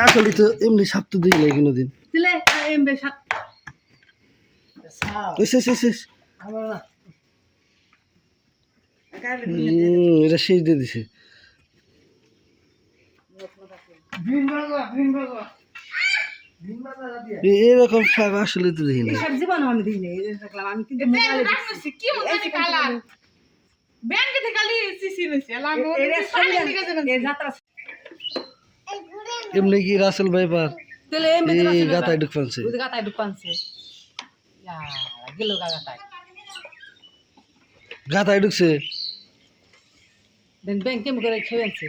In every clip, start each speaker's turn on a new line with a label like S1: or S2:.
S1: আসলে তো এমনি সাপ তো দিই নাই কোনোদিন এটা শেষ দিয়ে দিছে এরকম সাপ আসলে তো দেখি না
S2: জীবন আমি দিই নাই দেখলাম আমি কিন্তু মোবাইলে
S3: কি মজা কালার ব্যাংকে থেকে কালি সিসি লইছে লাগো
S1: এমনি কি রাসেল ভাইপার এই গাতায় ঢুক পানছে
S2: গাতায় ঢুকানছে গেল গাতায়
S1: গাতায় ঢুকছে
S2: ব্যাংকে মুখে খেয়েছে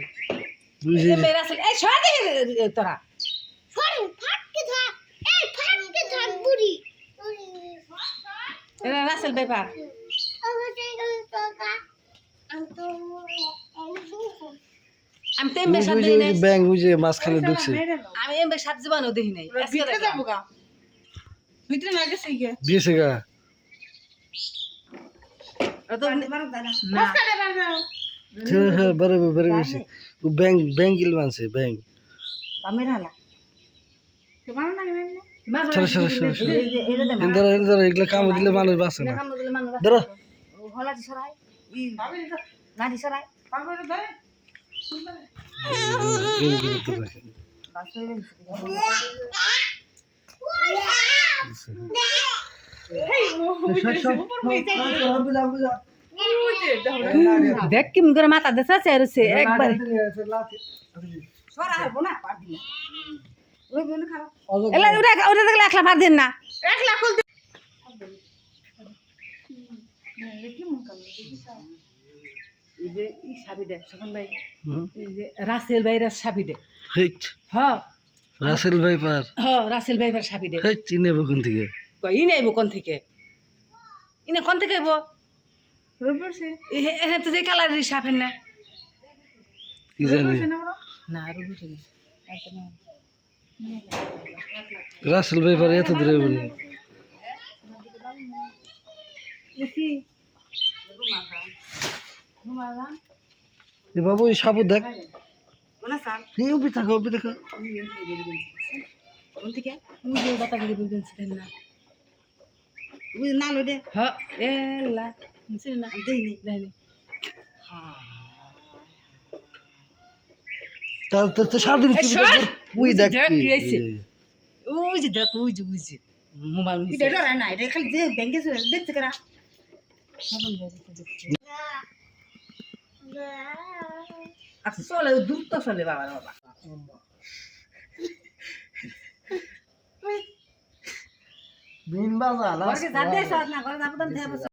S1: বুঝি
S2: এই সরে তোরা রাসেল ব্যাপার আমি তো এমবে সাপ দেখি নাই
S1: ব্যাং বুঝে মাঝখানে ঢুকছে
S2: আমি এমবে সাপ জীবনও দেখি নাই
S3: ভিতরে যাবো গা ভিতরে না গেছে কি
S1: দিয়েছে গা হ্যাঁ বরাবর বরাবর ও ব্যাং ব্যাঙ্গিল মানছে ব্যাং সরে সরে সরে সরে এগুলো এগুলো কামড় দিলে মানুষ বাঁচে না ধরো
S2: দেখ কি করে মাথা দেশা চেয়েছে একবার ওটা দেখলে 1 লাখ আর দিন না
S3: 1 লাখ খুলতে
S2: রাসেল ভাইরা সাবি দে হ্যাঁ
S1: রাসেল ভাইপার
S2: হ্যাঁ রাসেল ভাইবার সাবি দে
S1: চিনে কোন থেকে
S2: ই নেইব কোন থেকে ইনে কোন থেকে আইব এখানে তো যে কালারের সাপের না
S1: কি জানি
S2: না রুবি থেকে
S1: রাসেল ভাইপার এত দূরে বলি বাবু এই সাবু দেখ উবি থাকো উবি থাকো তো সারাদিন উই দেখ
S2: চলে দ্রুত চলে বাবা বাবা
S1: বিন বাজা